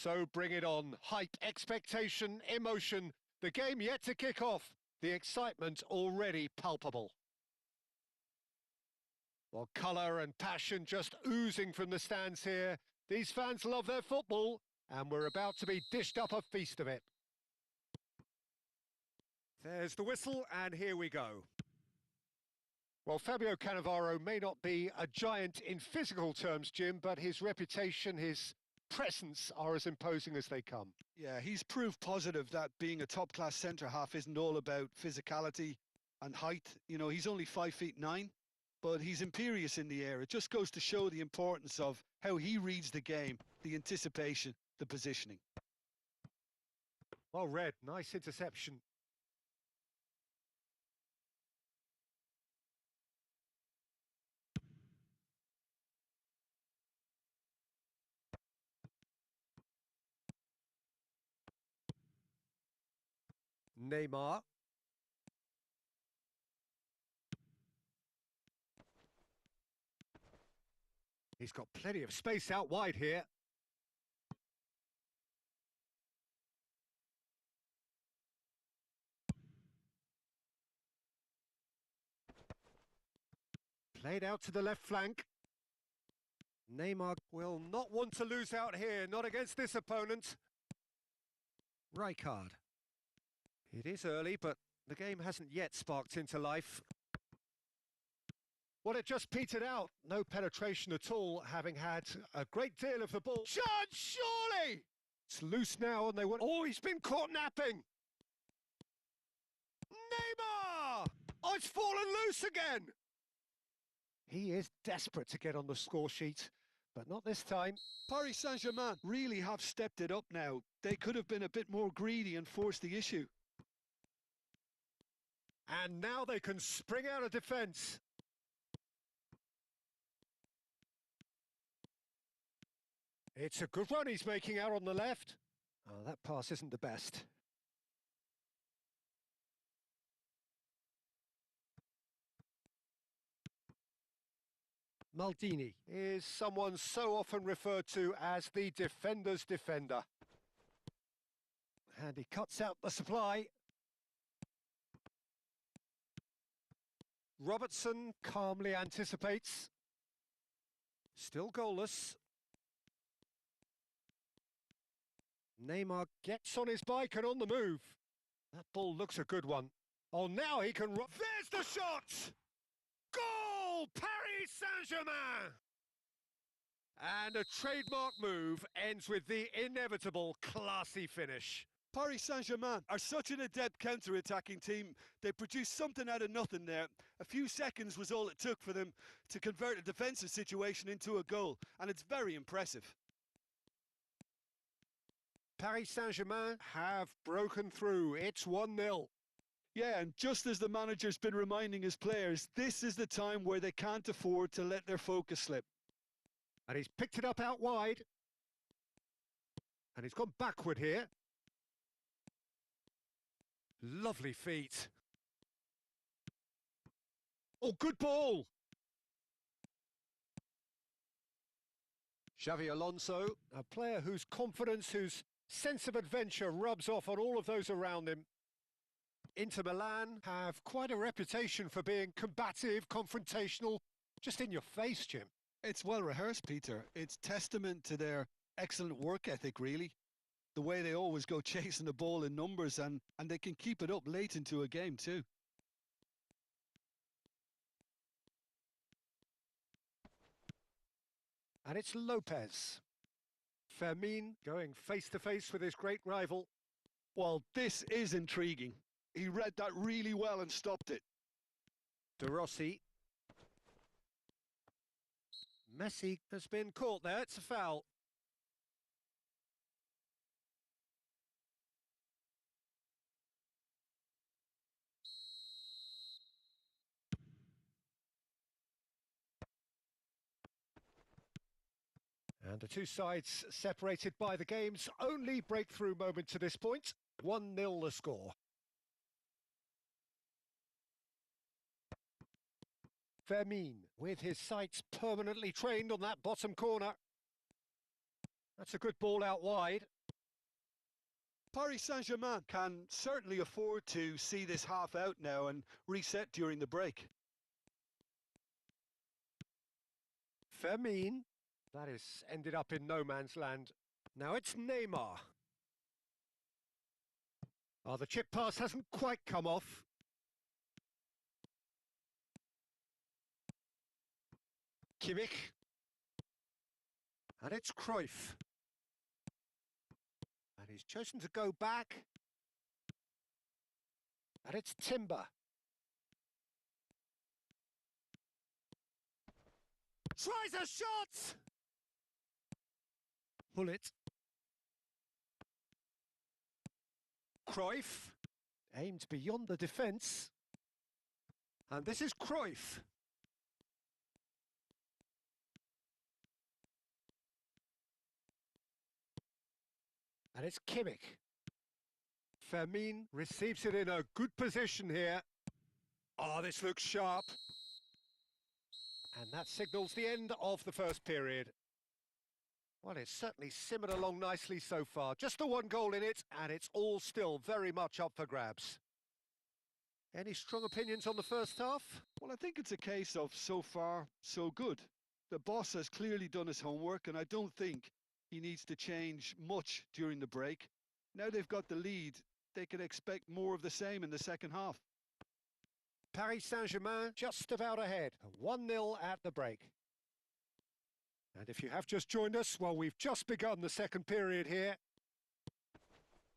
So bring it on. Hype, expectation, emotion. The game yet to kick off. The excitement already palpable. Well, colour and passion just oozing from the stands here. These fans love their football, and we're about to be dished up a feast of it. There's the whistle, and here we go. Well, Fabio Cannavaro may not be a giant in physical terms, Jim, but his reputation, his presence are as imposing as they come. Yeah, he's proof positive that being a top-class centre-half isn't all about physicality and height. You know, he's only 5'9", but he's imperious in the air. It just goes to show the importance of how he reads the game, the anticipation, the positioning. Well read, nice interception. Neymar. He's got plenty of space out wide here. Played out to the left flank. Neymar will not want to lose out here, not against this opponent. Rijkaard. It is early, but the game hasn't yet sparked into life. Well, it just petered out. No penetration at all, having had a great deal of the ball. Chance, surely! It's loose now, and they want... Oh, he's been caught napping! Neymar! Oh, it's fallen loose again! He is desperate to get on the score sheet, but not this time. Paris Saint-Germain really have stepped it up now. They could have been a bit more greedy and forced the issue. And now they can spring out of defence. It's a good run he's making out on the left. Oh, that pass isn't the best. Maldini is someone so often referred to as the defender's defender. And he cuts out the supply. Robertson calmly anticipates. Still goalless. Neymar gets on his bike and on the move. That ball looks a good one. Oh, now he can... There's the shot! Goal! Paris Saint-Germain! And a trademark move ends with the inevitable classy finish. Paris Saint-Germain are such an adept counter-attacking team. They produced something out of nothing there. A few seconds was all it took for them to convert a defensive situation into a goal, and it's very impressive. Paris Saint-Germain have broken through. It's 1-0. Yeah, and just as the manager's been reminding his players, this is the time where they can't afford to let their focus slip. And he's picked it up out wide. And he's gone backward here. Lovely feet. Oh, good ball. Xavi Alonso, a player whose confidence, whose sense of adventure rubs off on all of those around him. Inter Milan have quite a reputation for being combative, confrontational, just in your face, Jim. It's well rehearsed, Peter. It's testament to their excellent work ethic, really. The way they always go chasing the ball in numbers, and they can keep it up late into a game too. And it's Lopez. Fermin going face-to-face with his great rival. Well, this is intriguing. He read that really well and stopped it. De Rossi. Messi has been caught there. It's a foul. And the two sides separated by the game's only breakthrough moment to this point. 1-0 the score. Fermin with his sights permanently trained on that bottom corner. That's a good ball out wide. Paris Saint-Germain can certainly afford to see this half out now and reset during the break. Fermin. That has ended up in no man's land. Now it's Neymar. Oh, the chip pass hasn't quite come off. Kimmich. And it's Cruyff. And he's chosen to go back. And it's Timber. Tries a shot! Bullet. Cruyff. Aimed beyond the defence. And this is Cruyff. And it's Kimmich. Fermin receives it in a good position here. Oh, this looks sharp. And that signals the end of the first period. Well, it's certainly simmered along nicely so far. Just the one goal in it, and it's all still very much up for grabs. Any strong opinions on the first half? Well, I think it's a case of so far, so good. The boss has clearly done his homework, and I don't think he needs to change much during the break. Now they've got the lead, they can expect more of the same in the second half. Paris Saint-Germain just about ahead, 1-0 at the break. And if you have just joined us, well, we've just begun the second period here.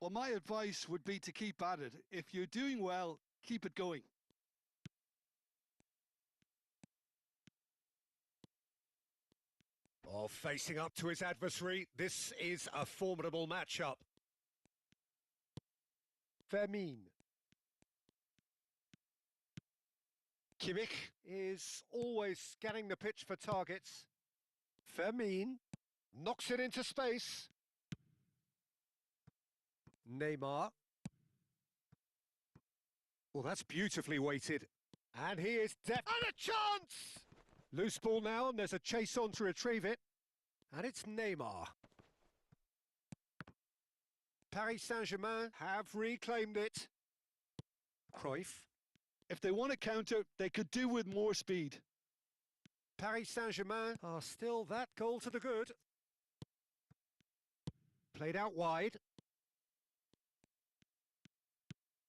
Well, my advice would be to keep at it. If you're doing well, keep it going. Oh, facing up to his adversary, this is a formidable matchup. Fermin. Kimmich is always scanning the pitch for targets. Fermin knocks it into space. Neymar. Well, that's beautifully weighted. And he is and a chance! Loose ball now, and there's a chase on to retrieve it. And it's Neymar. Paris Saint-Germain have reclaimed it. Cruyff. If they want to counter, they could do with more speed. Paris Saint-Germain are still that goal to the good. Played out wide.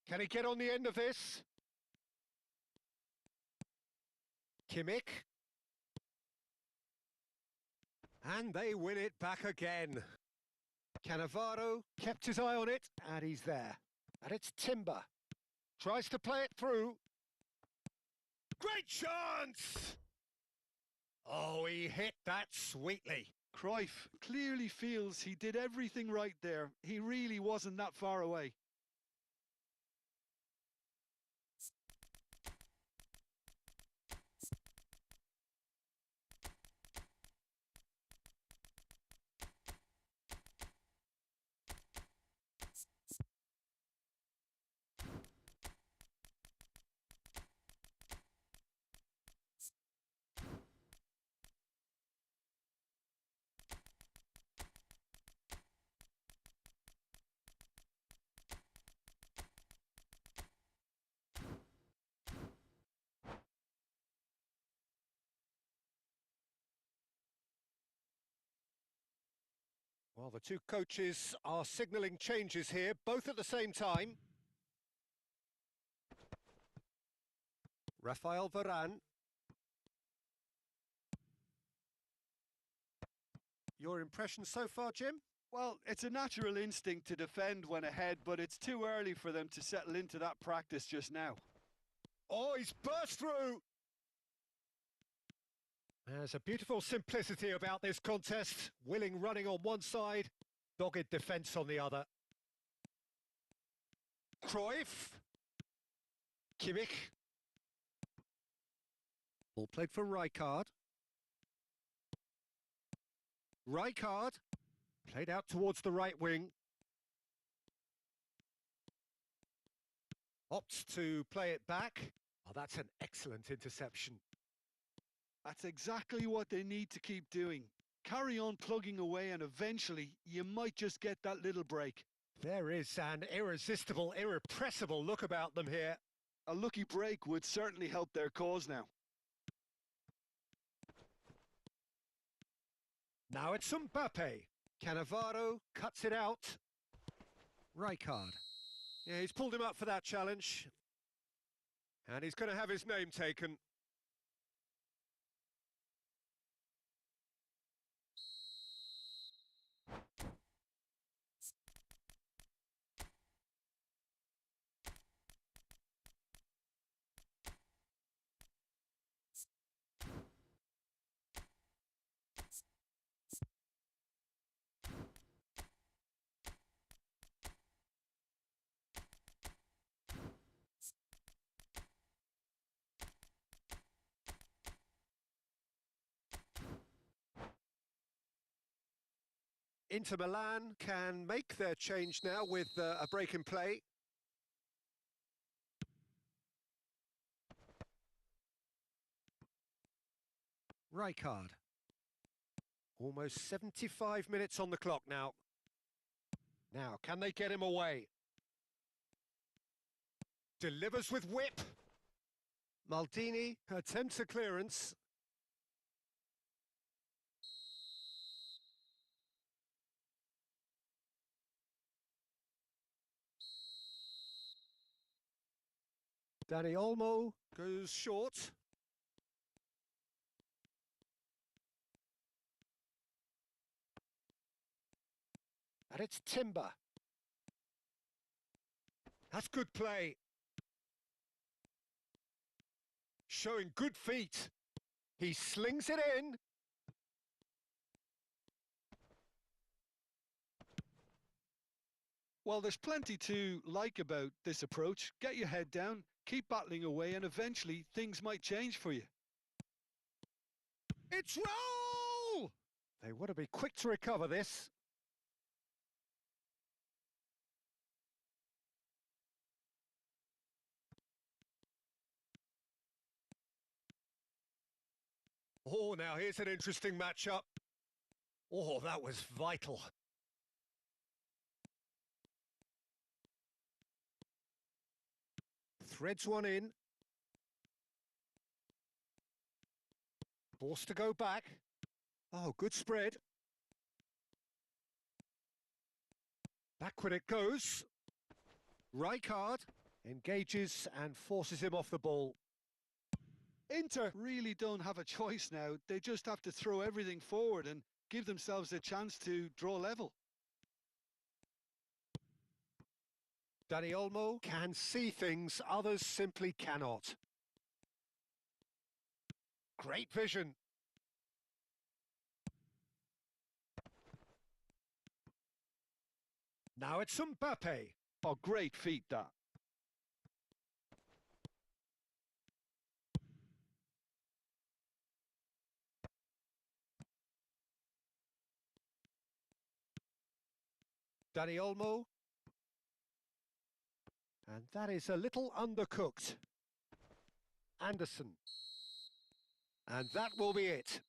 Can he get on the end of this? Kimmich. And they win it back again. Cannavaro kept his eye on it, and he's there. And it's Timber. Tries to play it through. Great chance! Oh, he hit that sweetly. Cruyff clearly feels he did everything right there. He really wasn't that far away. Well, the two coaches are signalling changes here, both at the same time. Raphael Varane. Your impression so far, Jim? Well, it's a natural instinct to defend when ahead, but it's too early for them to settle into that practice just now. Oh, he's burst through! There's a beautiful simplicity about this contest. Willing running on one side, dogged defence on the other. Cruyff. Kimmich. Ball played for Rijkaard. Rijkaard. Played out towards the right wing. Opts to play it back. Oh, that's an excellent interception. That's exactly what they need to keep doing. Carry on plugging away and eventually you might just get that little break. There is an irresistible, irrepressible look about them here. A lucky break would certainly help their cause now. Now it's Mbappe. Cannavaro cuts it out. Rijkaard. Yeah, he's pulled him up for that challenge. And he's going to have his name taken. Inter Milan can make their change now with a break in play. Rijkaard. Almost 75 minutes on the clock now. Now, can they get him away? Delivers with whip. Maldini attempts a clearance. Dani Olmo goes short. And it's Timber. That's good play. Showing good feet. He slings it in. Well, there's plenty to like about this approach. Get your head down, keep battling away, and eventually things might change for you. It's roll! They want to be quick to recover this. Oh, now here's an interesting matchup. Oh, that was vital. Threads one in. Forced to go back. Oh, good spread. Backward it goes. Rijkaard engages and forces him off the ball. Inter really don't have a choice now. They just have to throw everything forward and give themselves a chance to draw level. Dani Olmo can see things others simply cannot. Great vision. Now it's Mbappe. Oh, great feat that. Dani Olmo. And that is a little undercooked. Anderson. And that will be it.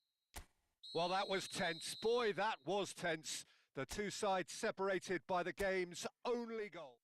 Well, that was tense. Boy, that was tense. The two sides separated by the game's only goal.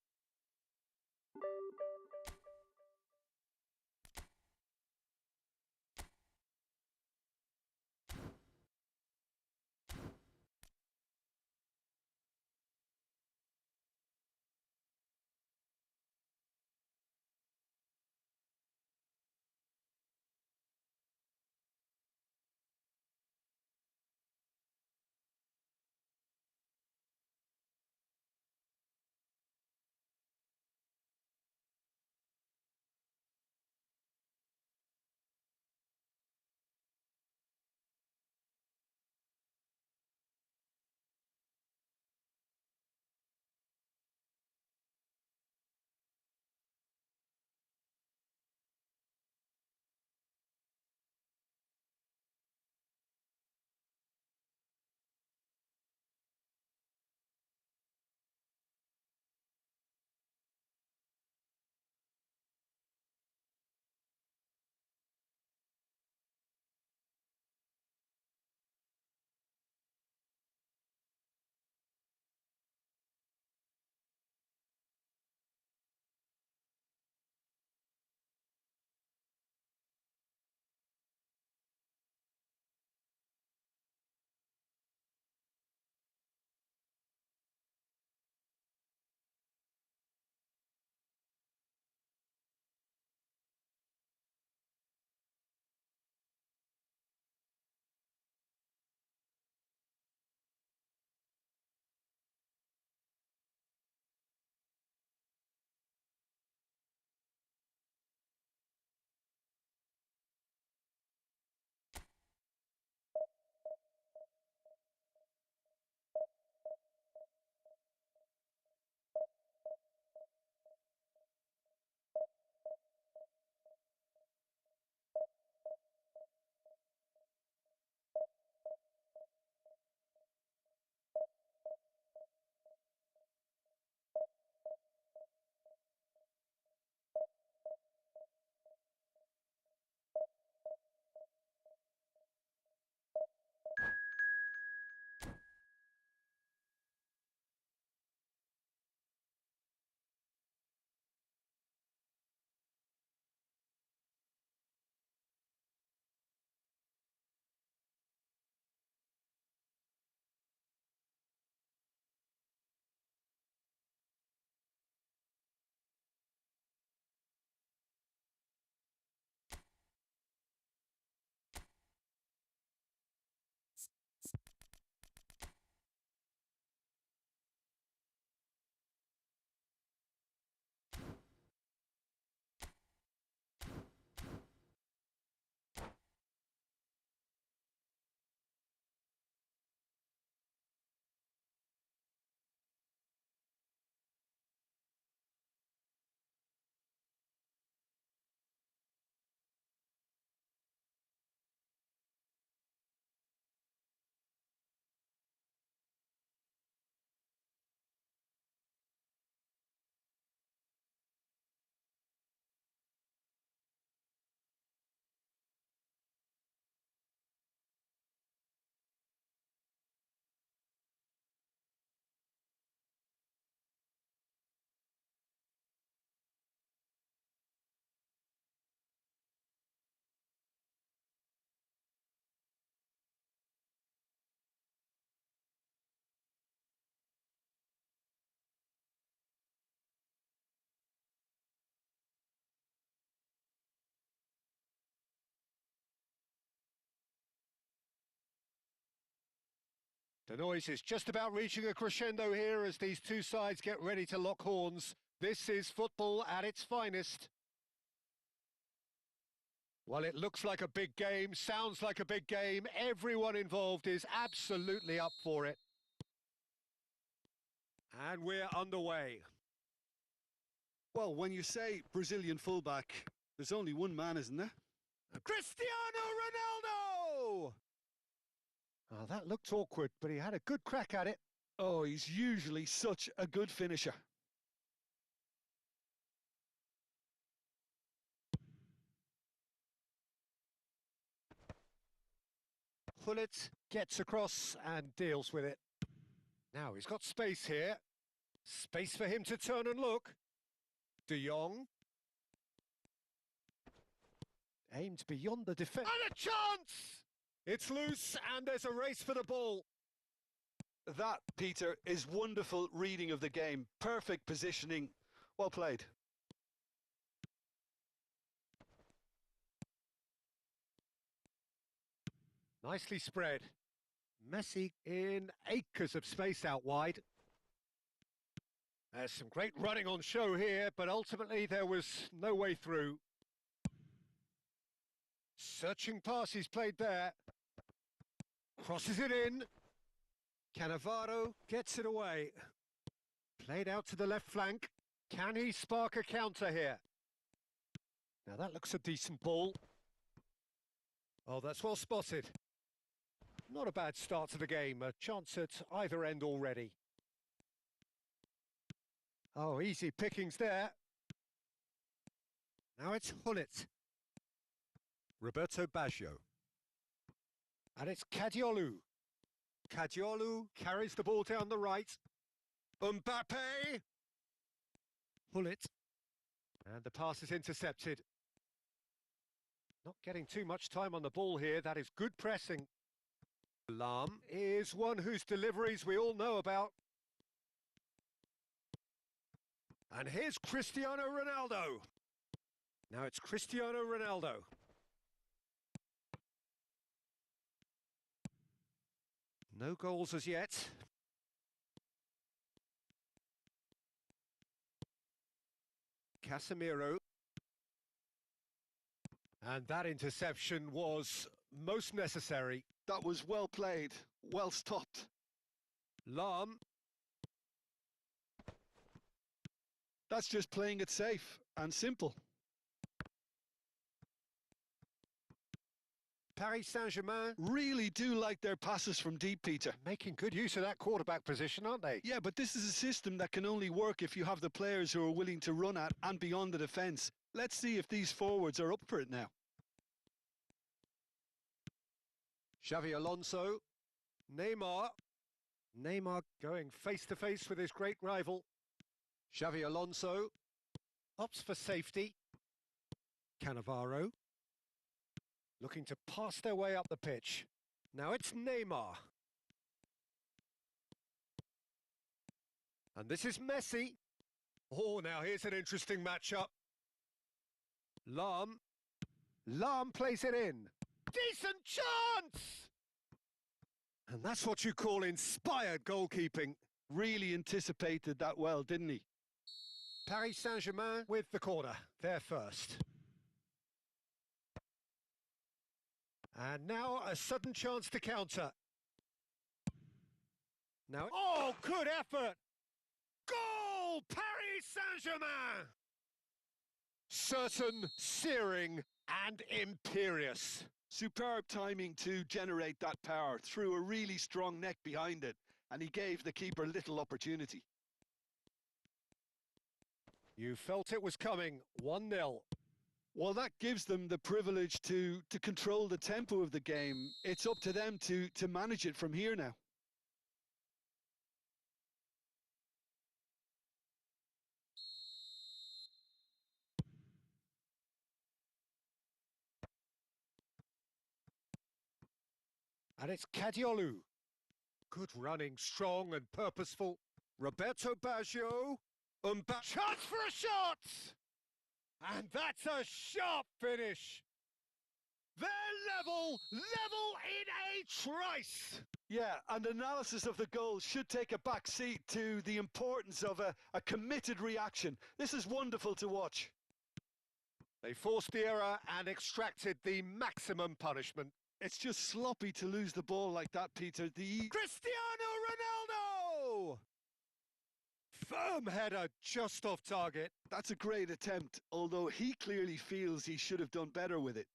The noise is just about reaching a crescendo here as these two sides get ready to lock horns. This is football at its finest. Well, it looks like a big game, sounds like a big game. Everyone involved is absolutely up for it. And we're underway. Well, when you say Brazilian fullback, there's only one man, isn't there? Cristiano Ronaldo! Oh, that looked awkward, but he had a good crack at it. Oh, he's usually such a good finisher. Gullit gets across and deals with it. Now he's got space here. Space for him to turn and look. De Jong. Aimed beyond the defence. And a chance! It's loose and there's a race for the ball. That, Peter, is wonderful reading of the game. Perfect positioning. Well played. Nicely spread. Messi in acres of space out wide. There's some great running on show here, but ultimately there was no way through. Searching pass he's played there. Crosses it in. Cannavaro gets it away. Played out to the left flank. Can he spark a counter here? Now that looks a decent ball. Oh, that's well spotted. Not a bad start to the game. A chance at either end already. Oh, easy pickings there. Now it's Gullit. Roberto Baggio. And it's Kadiolu. Kadiolu carries the ball down the right. Mbappe. Gullit. And the pass is intercepted. Not getting too much time on the ball here. That is good pressing. Lam is one whose deliveries we all know about. And here's Cristiano Ronaldo. Now it's Cristiano Ronaldo. No goals as yet. Casemiro. And that interception was most necessary. That was well played, well stopped. Lam. That's just playing it safe and simple. Paris Saint-Germain really do like their passes from deep, Peter. Making good use of that quarterback position, aren't they? Yeah, but this is a system that can only work if you have the players who are willing to run at and beyond the defence. Let's see if these forwards are up for it now. Xavi Alonso. Neymar. Neymar going face-to-face with his great rival. Xavi Alonso opts for safety. Cannavaro looking to pass their way up the pitch. Now it's Neymar. And this is Messi. Oh, now here's an interesting matchup. Lam. Lam plays it in. Decent chance! And that's what you call inspired goalkeeping. Really anticipated that well, didn't he? Paris Saint-Germain with the corner. They're first. And now a sudden chance to counter. Now, oh, good effort! Goal! Paris Saint-Germain! Certain, searing, and imperious. Superb timing to generate that power, threw a really strong neck behind it, and he gave the keeper little opportunity. You felt it was coming, 1-0. Well, that gives them the privilege to control the tempo of the game. It's up to them to manage it from here now. And it's Kadiolu. Good running, strong and purposeful. Roberto Baggio. Chance for a shot! And that's a sharp finish. They're level in a trice. Yeah, and analysis of the goal should take a back seat to the importance of a committed reaction. This is wonderful to watch. They forced the error and extracted the maximum punishment. It's just sloppy to lose the ball like that, Peter. Cristiano Ronaldo! Firm header just off target. That's a great attempt, although he clearly feels he should have done better with it.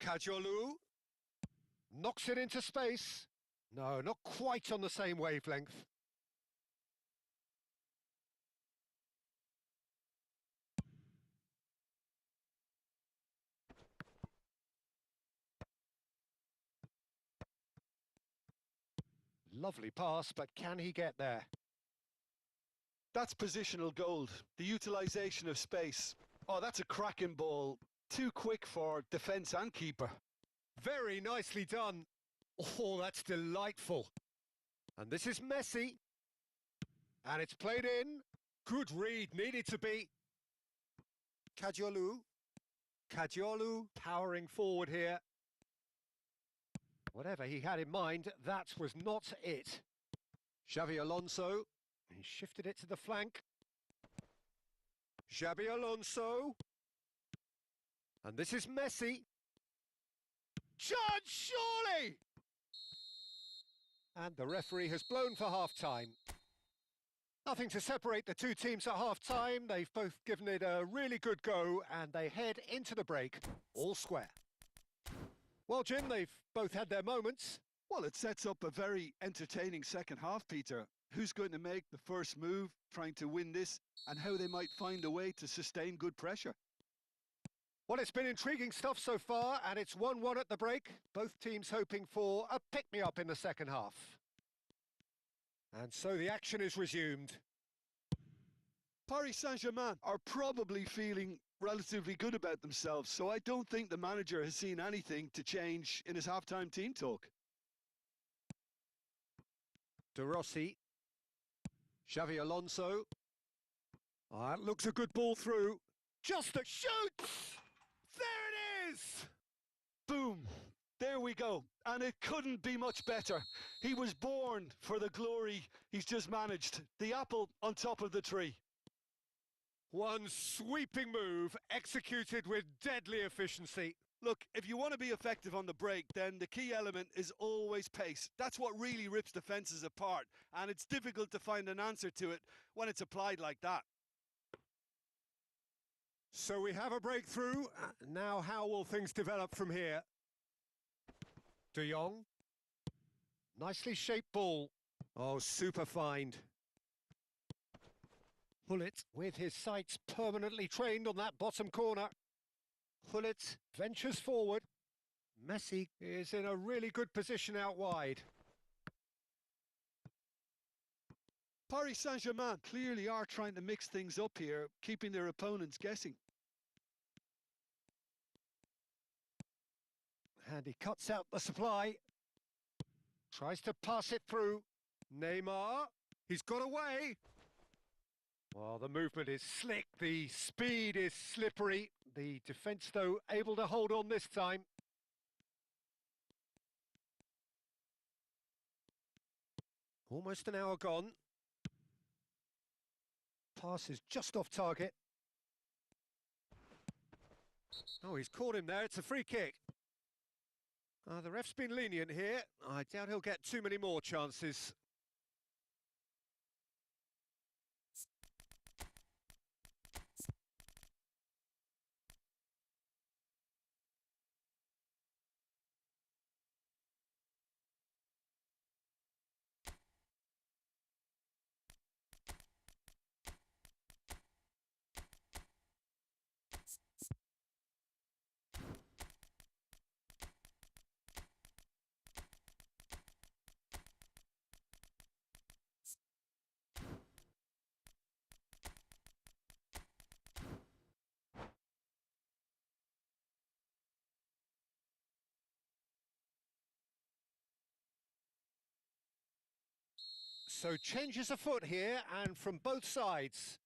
Kajolu knocks it into space. No, not quite on the same wavelength. Lovely pass, but can he get there? That's positional gold, the utilisation of space. Oh, that's a cracking ball. Too quick for defence and keeper. Very nicely done. Oh, that's delightful. And this is Messi. And it's played in. Good read, needed to be. Kajolu powering forward here. Whatever he had in mind, that was not it. Xavi Alonso, he shifted it to the flank. Xabi Alonso. And this is Messi. Judge, surely! And the referee has blown for half-time. Nothing to separate the two teams at half-time. They've both given it a really good go, and they head into the break, all square. Well, Jim, they've both had their moments. Well, it sets up a very entertaining second half, Peter. Who's going to make the first move, trying to win this, and how they might find a way to sustain good pressure. Well, it's been intriguing stuff so far, and it's 1-1 at the break. Both teams hoping for a pick-me-up in the second half. And so the action is resumed. Paris Saint-Germain are probably feeling relatively good about themselves, so I don't think the manager has seen anything to change in his half-time team talk. De Rossi. Xavi Alonso. That looks a good ball through. Just a shoot! There it is! Boom! There we go. And it couldn't be much better. He was born for the glory he's just managed. The apple on top of the tree. One sweeping move, executed with deadly efficiency. Look, if you want to be effective on the break, then the key element is always pace. That's what really rips defences apart, and it's difficult to find an answer to it when it's applied like that. So we have a breakthrough. Now how will things develop from here? De Jong. Nicely shaped ball. Oh, super find. Hullet with his sights permanently trained on that bottom corner. Hullet ventures forward. Messi is in a really good position out wide. Paris Saint-Germain clearly are trying to mix things up here, keeping their opponents guessing. And he cuts out the supply. Tries to pass it through. Neymar. He's got away. Well, the movement is slick. The speed is slippery. The defence, though, able to hold on this time. Almost an hour gone. Pass is just off target. Oh, he's caught him there. It's a free kick. The ref's been lenient here. I doubt he'll get too many more chances. So changes afoot here, and from both sides.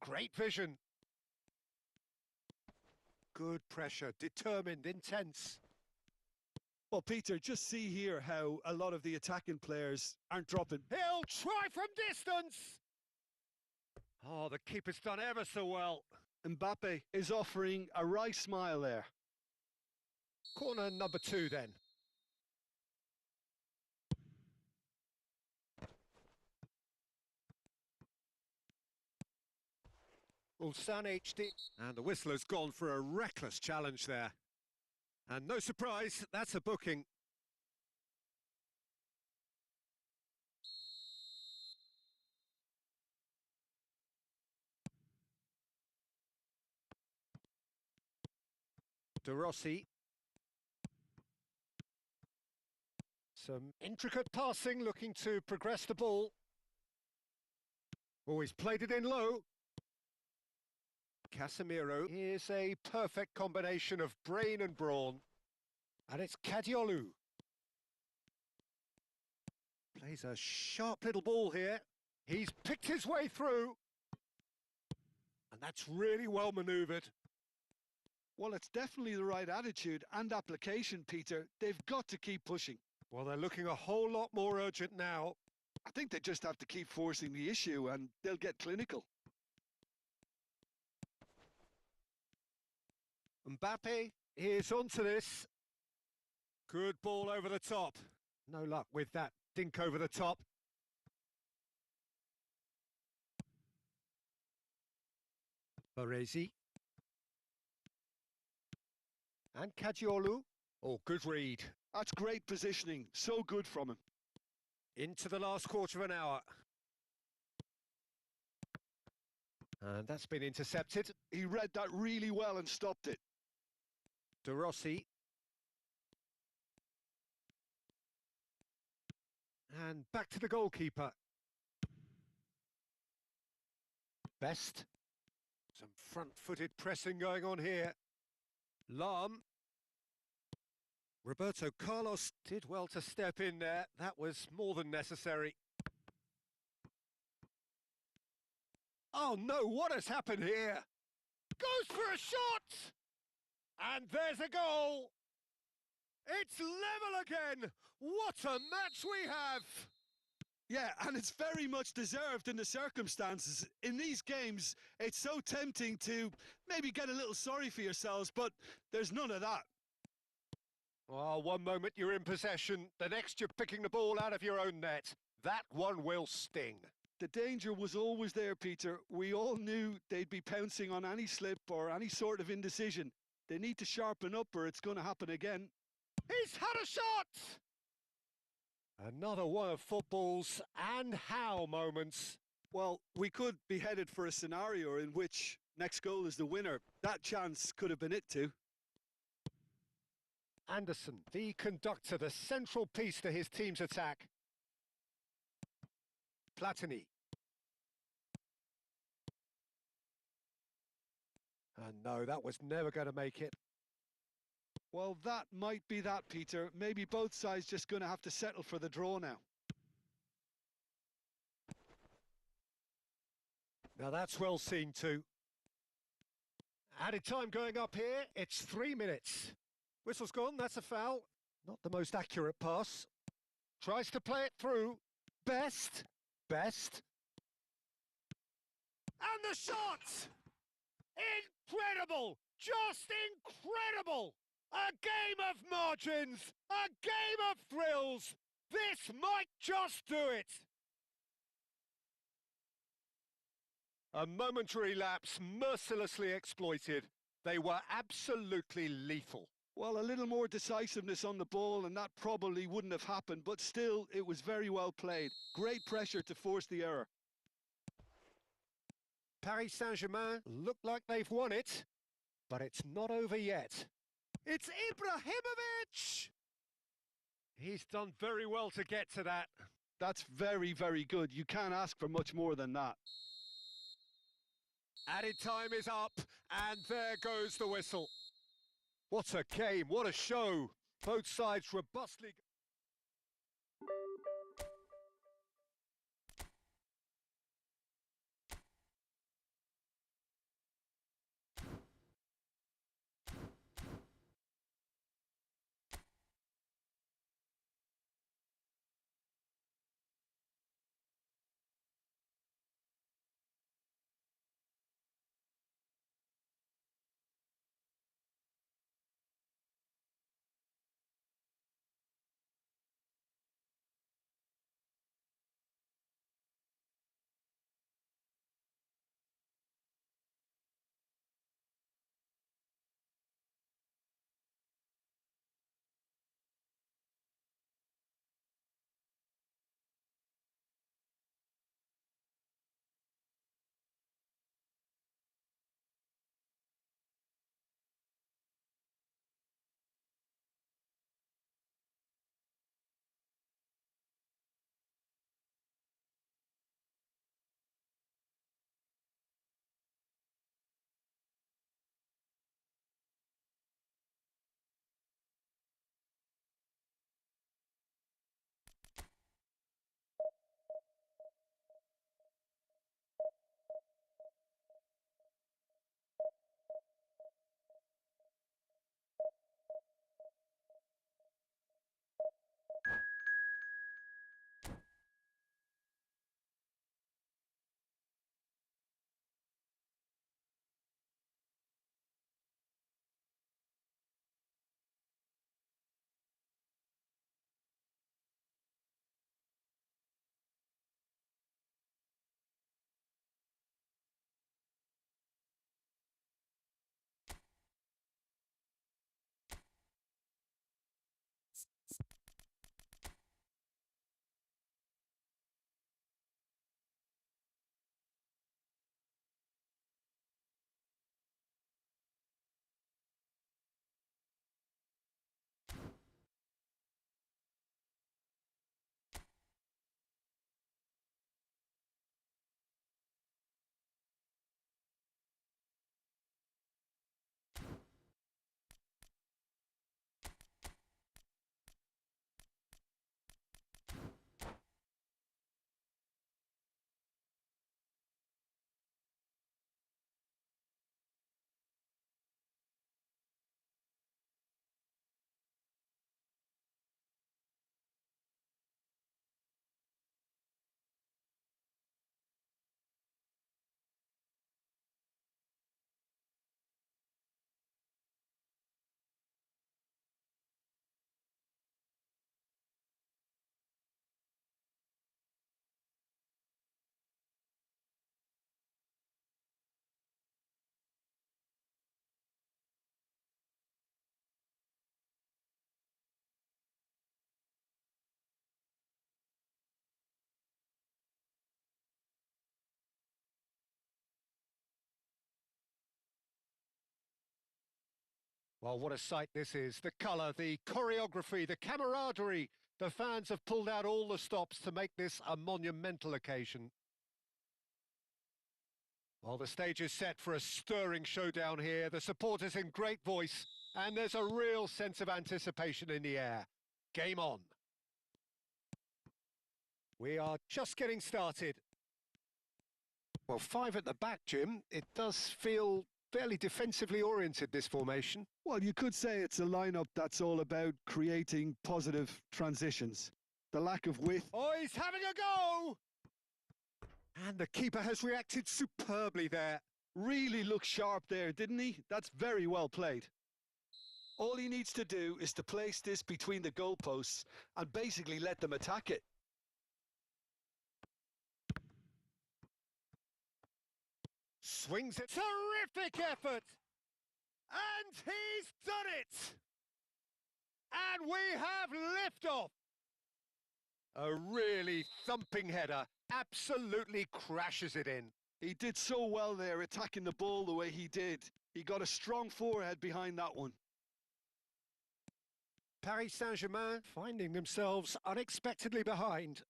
Great vision. Good pressure, determined, intense. Well, Peter, just see here how a lot of the attacking players aren't dropping. He'll try from distance! Oh, the keeper's done ever so well. Mbappe is offering a wry smile there. Corner number 2 then. Ulsan HD. And the whistler's gone for a reckless challenge there. And no surprise, that's a booking. De Rossi. Some intricate passing, looking to progress the ball. Oh, he's played it in low. Casemiro is a perfect combination of brain and brawn. And it's Kadiolu. Plays a sharp little ball here. He's picked his way through. And that's really well manoeuvred. Well, it's definitely the right attitude and application, Peter. They've got to keep pushing. Well, they're looking a whole lot more urgent now. I think they just have to keep forcing the issue and they'll get clinical. Mbappe is onto this. Good ball over the top. No luck with that dink over the top. Baresi. And Kadiolu. Oh, good read. That's great positioning. So good from him. Into the last quarter of an hour. And that's been intercepted. He read that really well and stopped it. De Rossi. And back to the goalkeeper. Best. Some front-footed pressing going on here. Lam. Roberto Carlos did well to step in there. That was more than necessary. Oh no, what has happened here? Goes for a shot! And there's a goal! It's level again! What a match we have! Yeah, and it's very much deserved in the circumstances. In these games, it's so tempting to maybe get a little sorry for yourselves, but there's none of that. Oh, one moment you're in possession, the next you're picking the ball out of your own net. That one will sting. The danger was always there, Peter. We all knew they'd be pouncing on any slip or any sort of indecision. They need to sharpen up or it's going to happen again. He's had a shot! Another one of football's and how moments. Well, we could be headed for a scenario in which next goal is the winner. That chance could have been it too. Anderson, the conductor, the central piece to his team's attack. Platini. And no, that was never going to make it. Well, that might be that, Peter. Maybe both sides just going to have to settle for the draw now. Now that's well seen too. Added time going up here. It's 3 minutes. Whistle's gone, that's a foul. Not the most accurate pass. Tries to play it through. Best. And the shot! Incredible! Just incredible! A game of margins! A game of thrills! This might just do it! A momentary lapse mercilessly exploited. They were absolutely lethal. Well, a little more decisiveness on the ball and that probably wouldn't have happened, but still, it was very well played. Great pressure to force the error. Paris Saint-Germain look like they've won it, but it's not over yet. It's Ibrahimovic! He's done very well to get to that. That's very, very good. You can't ask for much more than that. Added time is up, and there goes the whistle. What a game, what a show. Both sides robustly... Well, what a sight this is. The colour, the choreography, the camaraderie. The fans have pulled out all the stops to make this a monumental occasion. Well, the stage is set for a stirring showdown here. The supporters in great voice, and there's a real sense of anticipation in the air. Game on. We are just getting started. Well, 5 at the back, Jim. It does feel fairly defensively oriented, this formation. Well, you could say it's a lineup that's all about creating positive transitions. The lack of width. Oh, he's having a go! And the keeper has reacted superbly there. Really looked sharp there, didn't he? That's very well played. All he needs to do is to place this between the goalposts and basically let them attack it. Swings it. Terrific effort! And he's done it! And we have liftoff! A really thumping header. Absolutely crashes it in. He did so well there, attacking the ball the way he did. He got a strong forehead behind that one. Paris Saint-Germain finding themselves unexpectedly behind.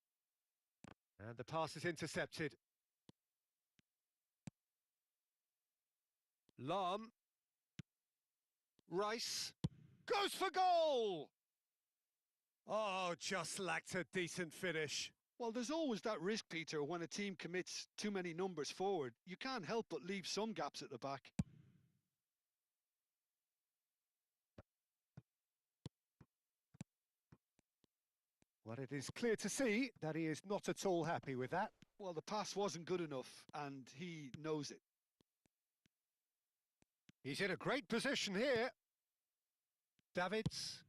And the pass is intercepted. Lahm. Rice. Goes for goal! Oh, just lacked a decent finish. Well, there's always that risk, Peter, when a team commits too many numbers forward. You can't help but leave some gaps at the back. Well, it is clear to see that he is not at all happy with that. Well, the pass wasn't good enough, and he knows it. He's in a great position here. Davids.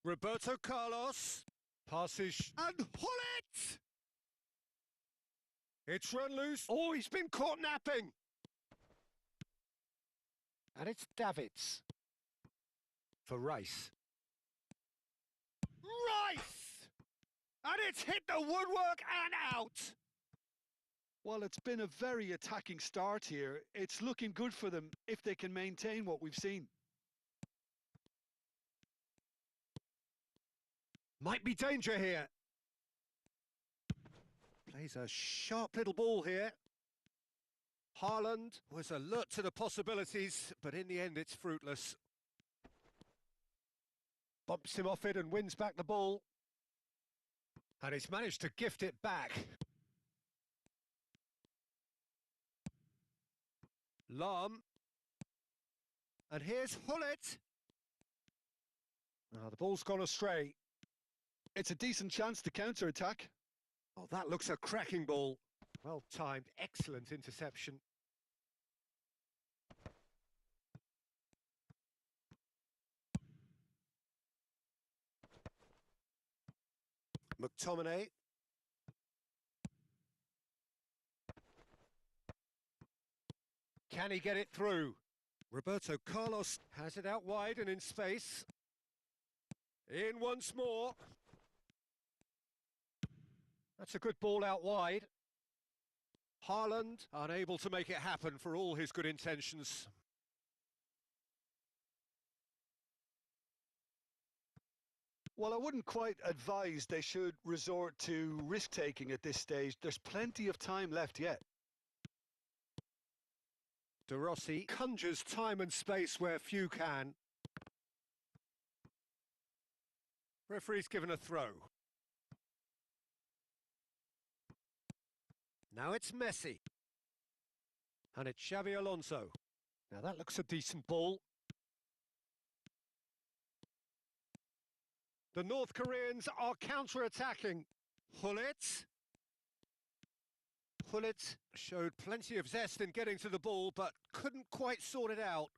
Roberto Carlos. Passes. And Hullet! It's run loose. Oh, he's been caught napping. And it's Davids. For Rice. Rice! And it's hit the woodwork and out. Well, it's been a very attacking start here. It's looking good for them if they can maintain what we've seen. Might be danger here. Plays a sharp little ball here. Haaland was alert to the possibilities, but in the end it's fruitless. Bumps him off it and wins back the ball. And he's managed to gift it back. Lahm. And here's Hullet. Oh, the ball's gone astray. It's a decent chance to counter-attack. Oh, that looks a cracking ball. Well timed, excellent interception. McTominay. Can he get it through? Roberto Carlos has it out wide and in space. In once more. That's a good ball out wide. Haaland unable to make it happen for all his good intentions. Well, I wouldn't quite advise they should resort to risk-taking at this stage. There's plenty of time left yet. De Rossi conjures time and space where few can. Referee's given a throw. Now it's Messi. And it's Xabi Alonso. Now that looks a decent ball. The North Koreans are counter-attacking. Hullet. Hullet showed plenty of zest in getting to the ball, but couldn't quite sort it out.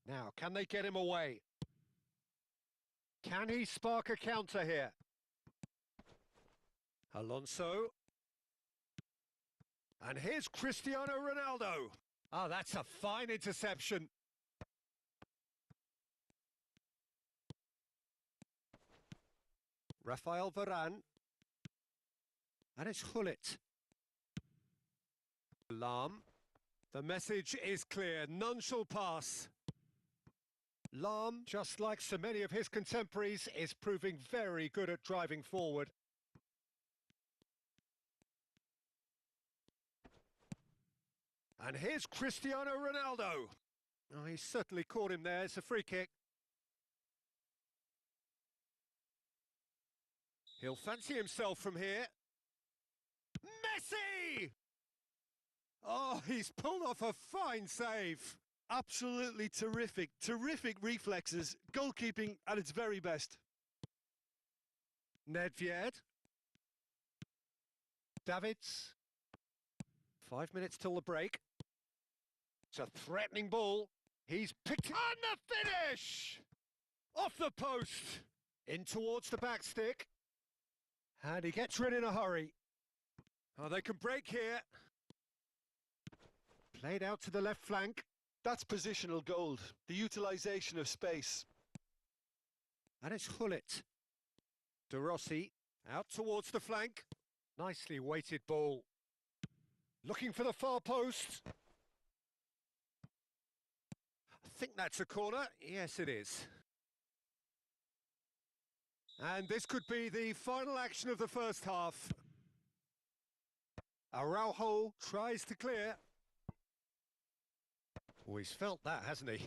Now, can they get him away? Can he spark a counter here? Alonso. And here's Cristiano Ronaldo. Oh, that's a fine interception. Rafael Varane. And it's Hullet. Lahm. The message is clear, none shall pass. Lahm, just like so many of his contemporaries, is proving very good at driving forward. And here's Cristiano Ronaldo. Oh, he's certainly caught him there. It's a free kick. He'll fancy himself from here. Messi! Oh, he's pulled off a fine save. Absolutely terrific. Terrific reflexes. Goalkeeping at its very best. Nedved. Davids. 5 minutes till the break. It's a threatening ball. He's picked it on the finish! Off the post. In towards the back stick. And he gets rid in a hurry. Oh, they can break here. Played out to the left flank. That's positional gold. The utilisation of space. And it's Hullet. De Rossi out towards the flank. Nicely weighted ball. Looking for the far post. I think that's a corner. Yes, it is. And this could be the final action of the first half. Araujo tries to clear. Oh, he's felt that, hasn't he?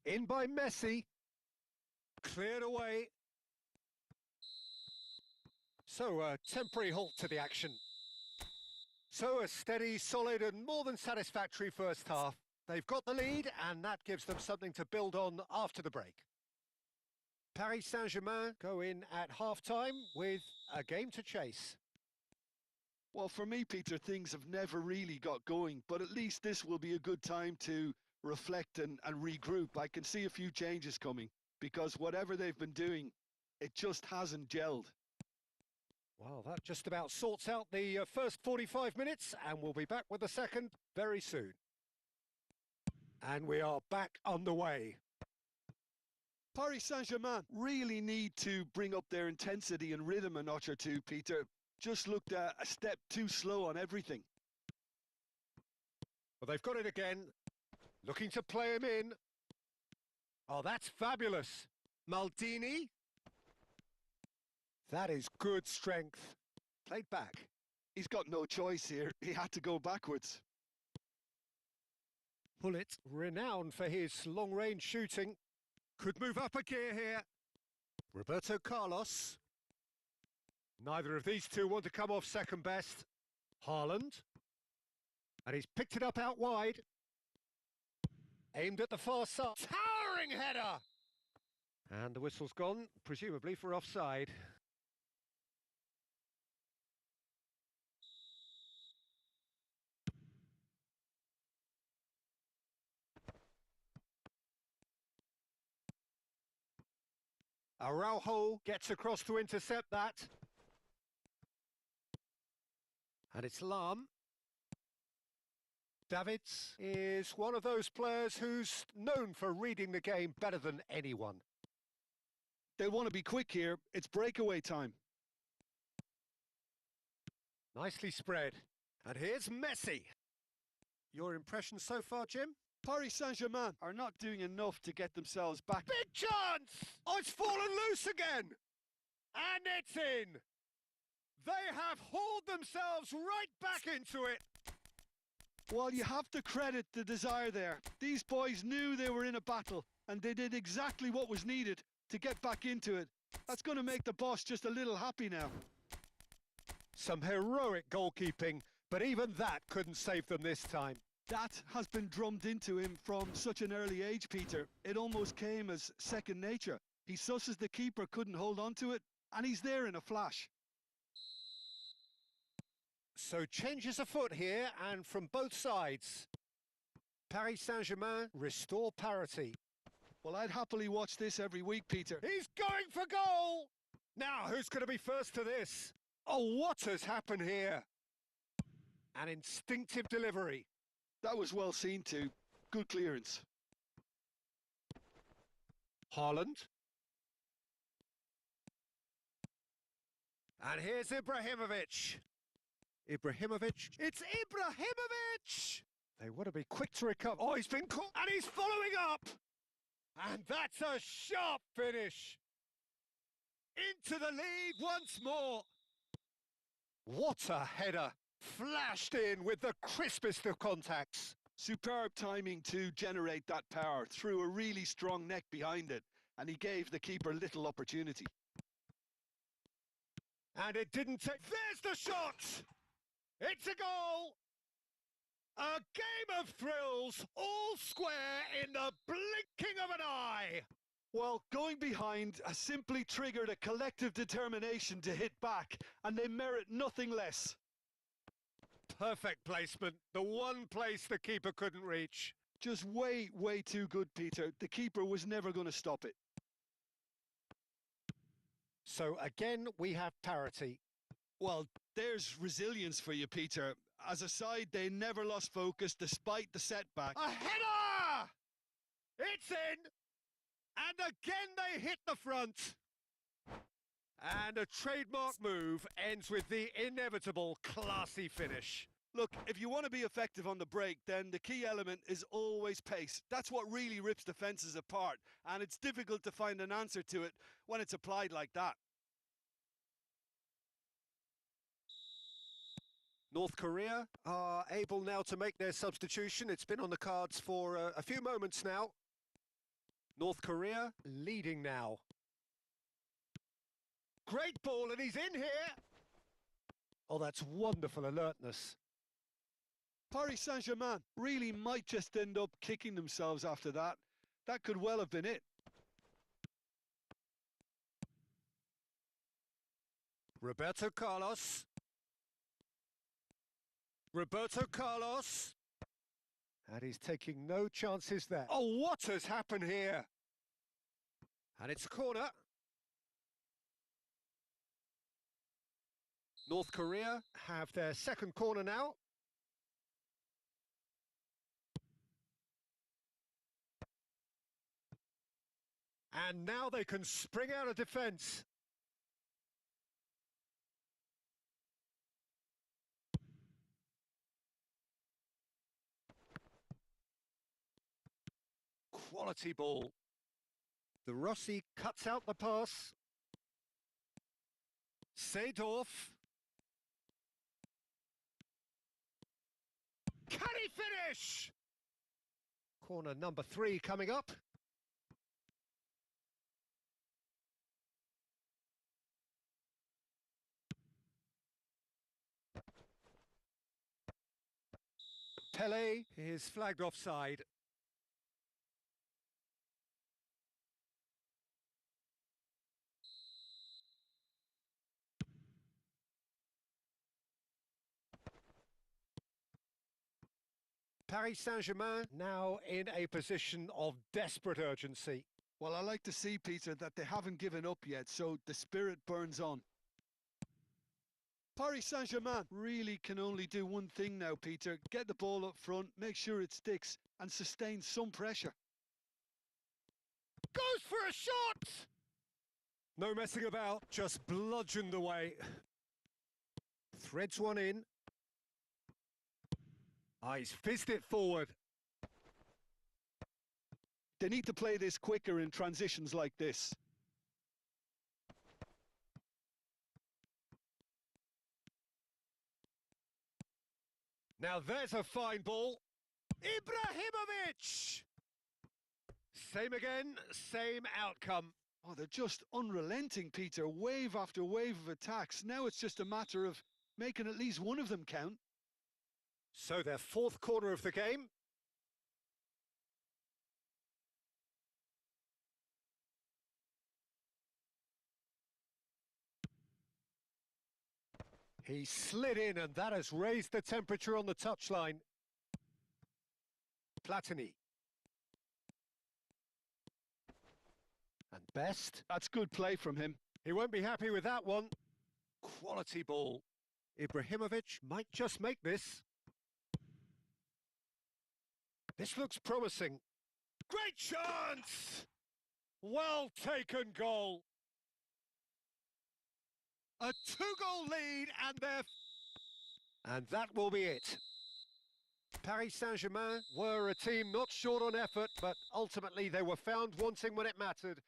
In by Messi. Cleared away. So a temporary halt to the action. So a steady, solid and more than satisfactory first half. They've got the lead and that gives them something to build on after the break. Paris Saint-Germain go in at half-time with a game to chase. Well, for me, Peter, things have never really got going, but at least this will be a good time to reflect and regroup. I can see a few changes coming because whatever they've been doing, it just hasn't gelled. Well, that just about sorts out the first 45 minutes and we'll be back with the second very soon. And we are back on the way. Paris Saint-Germain really need to bring up their intensity and rhythm a notch or two, Peter. Just looked a step too slow on everything. Well, they've got it again. Looking to play him in. Oh, that's fabulous. Maldini. That is good strength. Played back. He's got no choice here. He had to go backwards. Hullet, renowned for his long-range shooting. Could move up a gear here. Roberto Carlos. Neither of these two want to come off second best. Haaland. And he's picked it up out wide. Aimed at the far side. Towering header! And the whistle's gone, presumably for offside. Araujo gets across to intercept that. And it's Lahm. Davids is one of those players who's known for reading the game better than anyone. They want to be quick here. It's breakaway time. Nicely spread. And here's Messi. Your impression so far, Jim? Paris Saint-Germain are not doing enough to get themselves back. Big chance! Oh, it's fallen loose again! And it's in! They have hauled themselves right back into it! Well, you have to credit the desire there. These boys knew they were in a battle, and they did exactly what was needed to get back into it. That's going to make the boss just a little happy now. Some heroic goalkeeping, but even that couldn't save them this time. That has been drummed into him from such an early age, Peter. It almost came as second nature. He susses the keeper couldn't hold on to it, and he's there in a flash. So changes afoot here, and from both sides. Paris Saint-Germain restore parity. Well, I'd happily watch this every week, Peter. He's going for goal! Now, who's going to be first to this? Oh, what has happened here? An instinctive delivery. That was well seen too. Good clearance. Haaland. And here's Ibrahimovic. Ibrahimovic. It's Ibrahimovic! want to be quick to recover. Oh, he's been caught, and he's following up! And that's a sharp finish. Into the lead once more. What a header. Flashed in with the crispest of contacts. Superb timing to generate that power through a really strong neck behind it, and he gave the keeper little opportunity. And it didn't take... There's the shot! It's a goal! A game of thrills, all square in the blinking of an eye! Well, going behind has simply triggered a collective determination to hit back, and they merit nothing less. Perfect placement, the one place the keeper couldn't reach. Just way too good, Peter. The keeper was never going to stop it. So again, we have parity. Well, there's resilience for you, Peter. As a side, they never lost focus despite the setback. A header! It's in! And again they hit the front. And a trademark move ends with the inevitable classy finish. Look, if you want to be effective on the break, then the key element is always pace. That's what really rips defences apart, and it's difficult to find an answer to it when it's applied like that. North Korea are able now to make their substitution. It's been on the cards for a few moments now. North Korea leading now. Great ball, and he's in here. Oh, that's wonderful alertness. Paris Saint-Germain really might just end up kicking themselves after that. That could well have been it. Roberto Carlos. Roberto Carlos. And he's taking no chances there. Oh, what has happened here? And it's a corner. North Korea have their second corner now. And now they can spring out of defence. Quality ball. The Rossi cuts out the pass. Seedorf. Can he finish? Corner number 3 coming up. Pele is flagged offside. Paris Saint-Germain now in a position of desperate urgency. Well, I like to see, Peter, that they haven't given up yet, so the spirit burns on. Paris Saint-Germain really can only do one thing now, Peter. Get the ball up front, make sure it sticks, and sustain some pressure. Goes for a shot! No messing about, just bludgeoned away. Threads one in. Ah, he's fizzed it forward. They need to play this quicker in transitions like this. Now there's a fine ball. Ibrahimovic! Same again, same outcome. Oh, they're just unrelenting, Peter. Wave after wave of attacks. Now it's just a matter of making at least one of them count. So their fourth corner of the game. He slid in, and that has raised the temperature on the touchline. Platini. And Best. That's good play from him. He won't be happy with that one. Quality ball. Ibrahimovic might just make this. This looks promising. Great chance! Well taken goal. A 2-goal lead, and that will be it. Paris Saint-Germain were a team not short on effort, but ultimately they were found wanting when it mattered.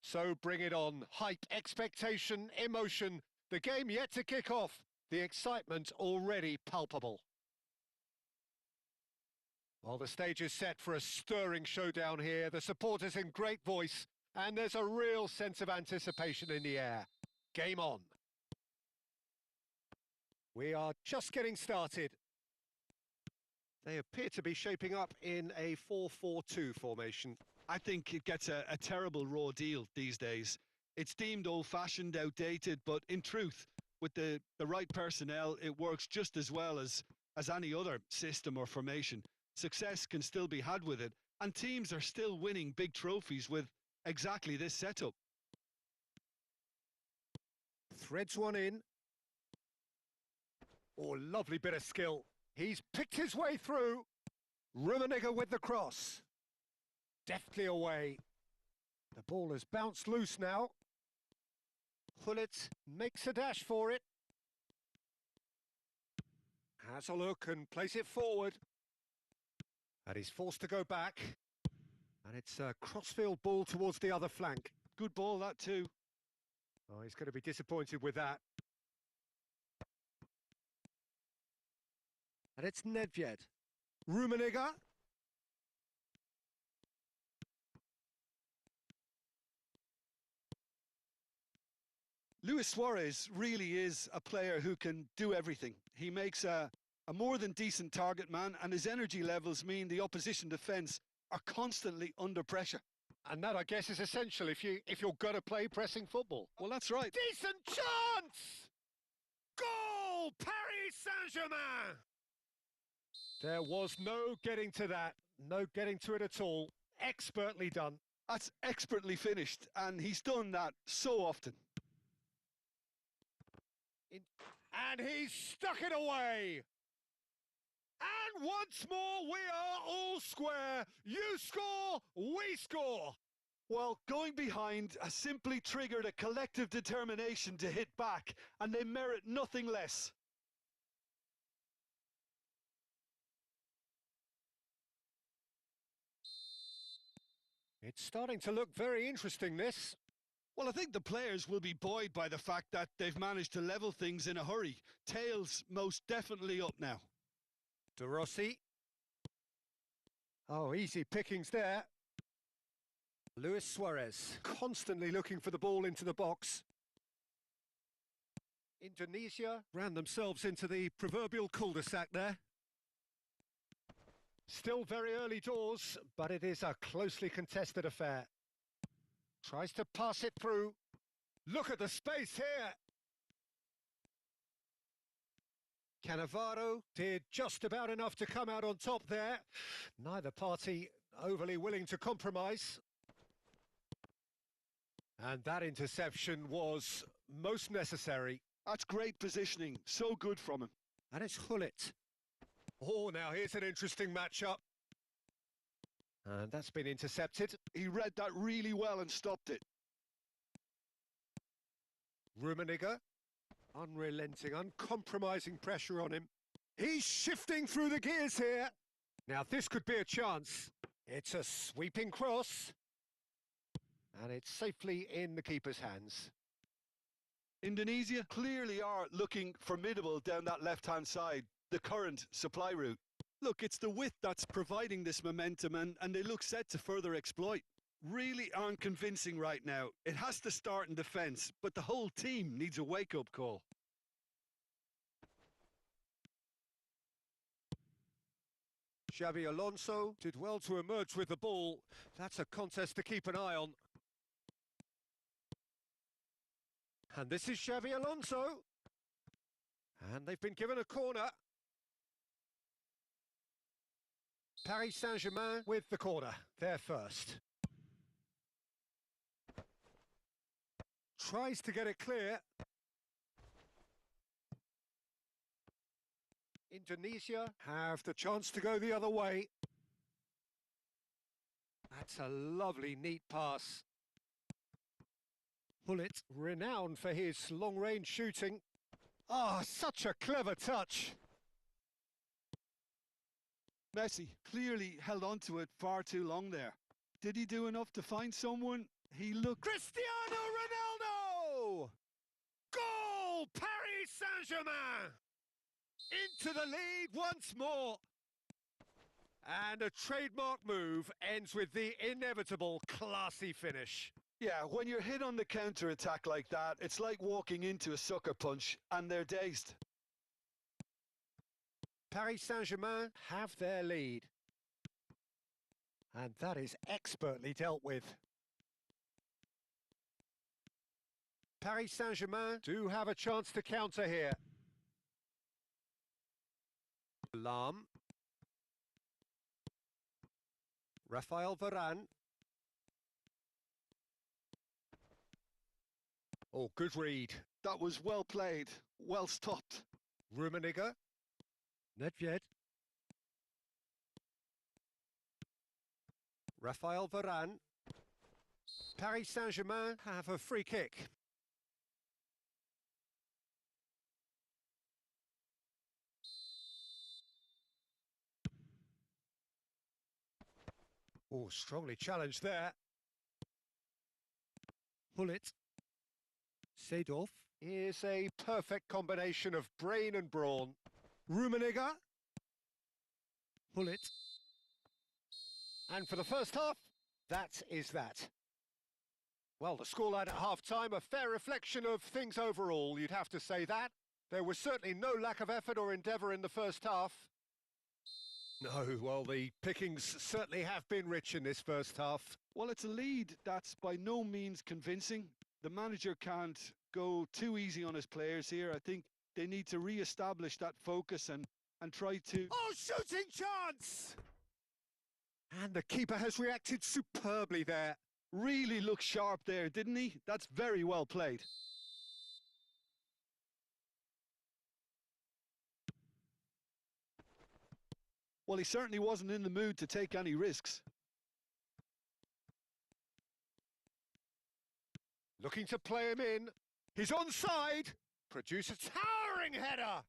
So bring it on. Hype, expectation, emotion. The game yet to kick off. The excitement already palpable. Well, the stage is set for a stirring showdown here. The supporters in great voice, and there's a real sense of anticipation in the air. Game on. We are just getting started. They appear to be shaping up in a 4-4-2 formation. I think it gets a terrible raw deal these days. It's deemed old-fashioned, outdated, but in truth, with the right personnel, it works just as well as any other system or formation. Success can still be had with it, and teams are still winning big trophies with exactly this setup. Threads one in. Oh, lovely bit of skill. He's picked his way through. Rummenigge with the cross. Deftly away. The ball has bounced loose now. Hullet makes a dash for it. Has a look and plays it forward. And he's forced to go back. And it's a crossfield ball towards the other flank. Good ball, that too. Oh, he's going to be disappointed with that. And it's Nedved. Rummenigge. Luis Suarez really is a player who can do everything. He makes a more than decent target man, and his energy levels mean the opposition defence are constantly under pressure. And that, I guess, is essential if you're going to play pressing football. Well, that's right. Decent chance! Goal! Paris Saint-Germain! There was no getting to that. No getting to it at all. Expertly done. That's expertly finished, and he's done that so often. And he's stuck it away. And once more, we are all square. You score, we score. Well, going behind has simply triggered a collective determination to hit back, and they merit nothing less. It's starting to look very interesting, this. Well, I think the players will be buoyed by the fact that they've managed to level things in a hurry. Tails most definitely up now. De Rossi. Oh, easy pickings there. Luis Suarez, constantly looking for the ball into the box. Indonesia ran themselves into the proverbial cul-de-sac there. Still very early doors, but it is a closely contested affair. Tries to pass it through. Look at the space here. Cannavaro did just about enough to come out on top there. Neither party overly willing to compromise. And that interception was most necessary. That's great positioning. So good from him. And it's Hullet. Oh, now here's an interesting matchup. And that's been intercepted. He read that really well and stopped it. Rummenigge. Unrelenting, uncompromising pressure on him. He's shifting through the gears here. Now this could be a chance. It's a sweeping cross. And it's safely in the keeper's hands. Indonesia clearly are looking formidable down that left-hand side, the current supply route. Look, it's the width that's providing this momentum, and they look set to further exploit. Really aren't convincing right now. It has to start in defence, but the whole team needs a wake-up call. Xabi Alonso did well to emerge with the ball. That's a contest to keep an eye on. And this is Xabi Alonso. And they've been given a corner. Paris Saint-Germain with the corner. They're first. Tries to get it clear. Indonesia have the chance to go the other way. That's a lovely, neat pass. Hullet, renowned for his long-range shooting. Ah, such a clever touch. Messi clearly held on to it far too long there. Did he do enough to find someone? He looked... Cristiano Ronaldo! Goal! Paris Saint-Germain! Into the lead once more. And a trademark move ends with the inevitable classy finish. Yeah, when you're hit on the counter-attack like that, it's like walking into a sucker punch, and they're dazed. Paris Saint-Germain have their lead. And that is expertly dealt with. Paris Saint-Germain do have a chance to counter here. Lam. Raphael Varane. Oh, good read. That was well played, well stopped. Rummenigge. Nedved. Raphael Varane. Paris Saint-Germain have a free kick. Oh, strongly challenged there. Hullet. Seedorf is a perfect combination of brain and brawn. Rummenigge. Hullet. And for the first half, that is that. Well, the scoreline at half-time, a fair reflection of things overall, you'd have to say that. There was certainly no lack of effort or endeavour in the first half. No, well, the pickings certainly have been rich in this first half. Well, it's a lead that's by no means convincing. The manager can't go too easy on his players here. I think they need to re-establish that focus and try to... Oh, shooting chance! And the keeper has reacted superbly there. Really looked sharp there, didn't he? That's very well played. Well, he certainly wasn't in the mood to take any risks. Looking to play him in. He's onside. Produce a towering header.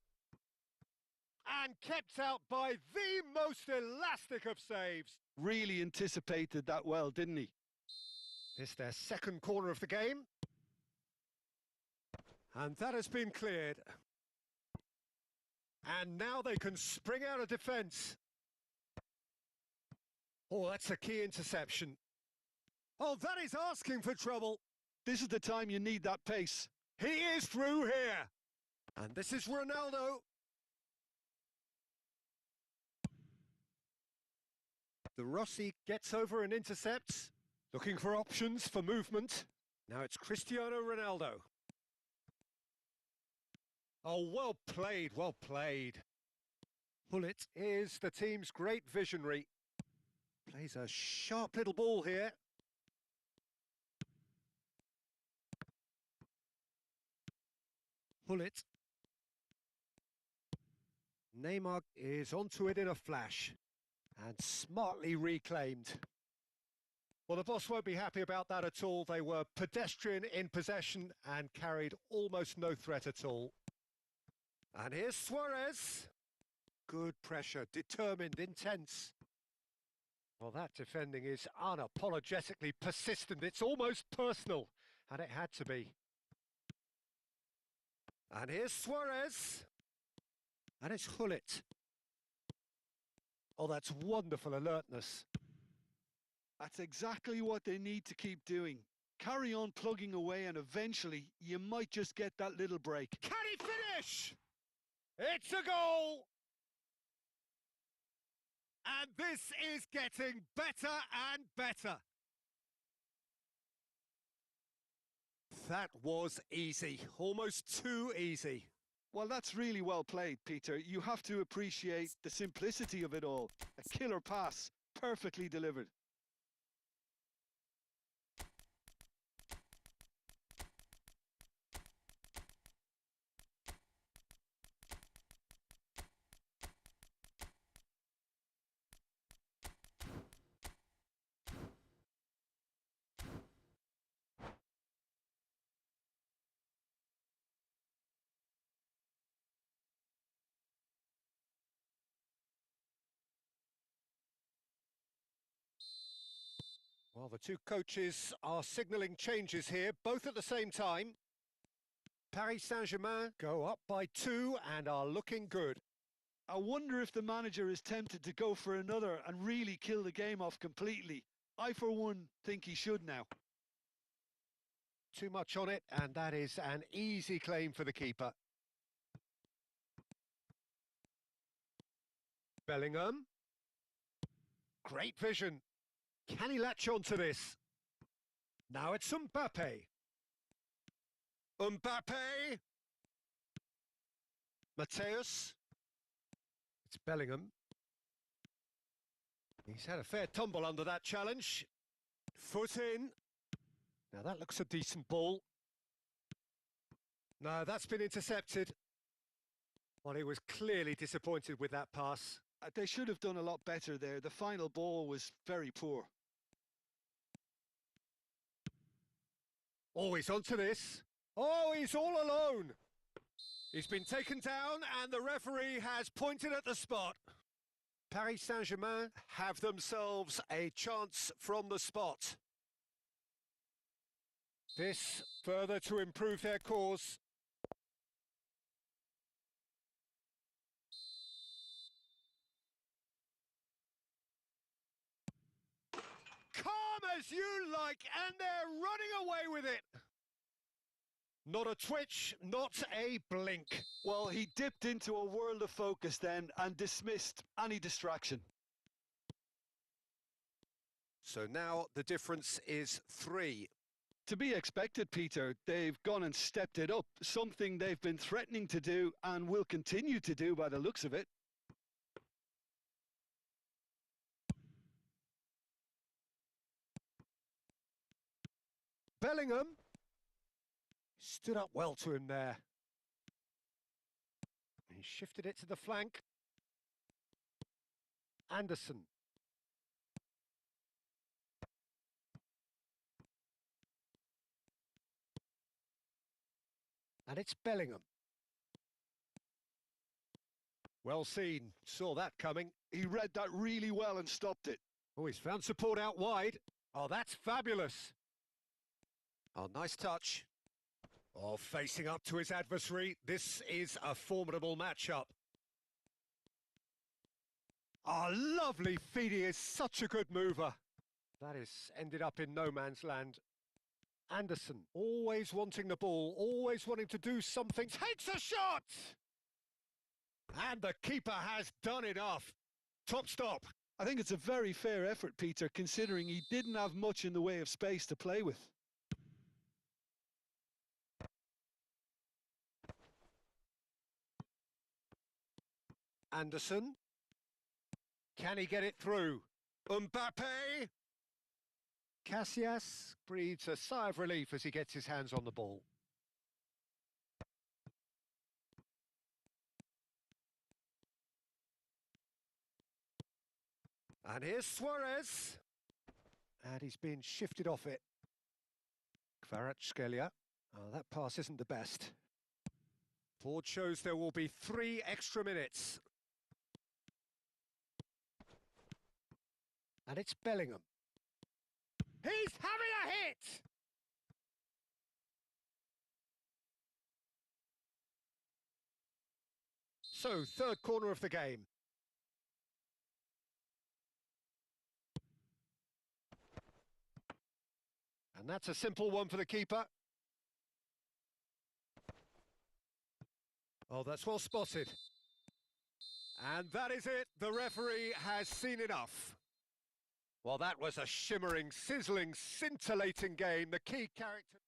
And kept out by the most elastic of saves. Really anticipated that well, didn't he? This their second corner of the game. And that has been cleared. And now they can spring out of defence. Oh, that's a key interception. Oh, that is asking for trouble. This is the time you need that pace. He is through here. And this is Ronaldo. The Rossi gets over and intercepts, looking for options for movement. Now it's Cristiano Ronaldo. Oh, well played, well played. Bullet is the team's great visionary. Plays a sharp little ball here. Bullet. Neymar is onto it in a flash and smartly reclaimed. Well, the boss won't be happy about that at all. They were pedestrian in possession and carried almost no threat at all. And here's Suarez. Good pressure, determined, intense. Well, that defending is unapologetically persistent. It's almost personal, and it had to be. And here's Suarez. And it's Hullet. Oh, that's wonderful alertness. That's exactly what they need to keep doing. Carry on plugging away and eventually you might just get that little break. Can he finish? It's a goal! And this is getting better and better. That was easy, almost too easy. Well, that's really well played, Peter. You have to appreciate the simplicity of it all. A killer pass, perfectly delivered. Well, the two coaches are signalling changes here, both at the same time. Paris Saint-Germain go up by 2 and are looking good. I wonder if the manager is tempted to go for another and really kill the game off completely. I, for one, think he should now. Too much on it, and that is an easy claim for the keeper. Bellingham. Great vision. Can he latch on to this? Now it's Mbappe. Mbappe! Mateus. It's Bellingham. He's had a fair tumble under that challenge. Foot in. Now that looks a decent ball. No, that's been intercepted. Well, he was clearly disappointed with that pass. They should have done a lot better there. The final ball was very poor. Oh, he's onto this. Oh, he's all alone. He's been taken down and the referee has pointed at the spot. Paris Saint-Germain have themselves a chance from the spot. This further to improve their cause. Calm as you like, and they're running away with it. Not a twitch, not a blink. Well, he dipped into a world of focus then and dismissed any distraction. So now the difference is 3. To be expected, Peter. They've gone and stepped it up, something they've been threatening to do and will continue to do by the looks of it. Bellingham stood up well to him there. He shifted it to the flank. Anderson. And it's Bellingham. Well seen, saw that coming. He read that really well and stopped it. Oh, he's found support out wide. Oh, that's fabulous. Oh, nice touch. Oh, facing up to his adversary. This is a formidable matchup. Oh, lovely feed. He is such a good mover. That is ended up in no man's land. Anderson, always wanting the ball, always wanting to do something, takes a shot! And the keeper has done enough. Top stop. I think it's a very fair effort, Peter, considering he didn't have much in the way of space to play with. Anderson. Can he get it through? Mbappe! Casillas breathes a sigh of relief as he gets his hands on the ball. And here's Suarez. And he's been shifted off it. Kvaratskhelia. Oh, that pass isn't the best. Board shows there will be 3 extra minutes. And it's Bellingham. He's having a hit! So, third corner of the game. And that's a simple one for the keeper. Oh, that's well spotted. And that is it. The referee has seen enough. Well, that was a shimmering, sizzling, scintillating game. The key character...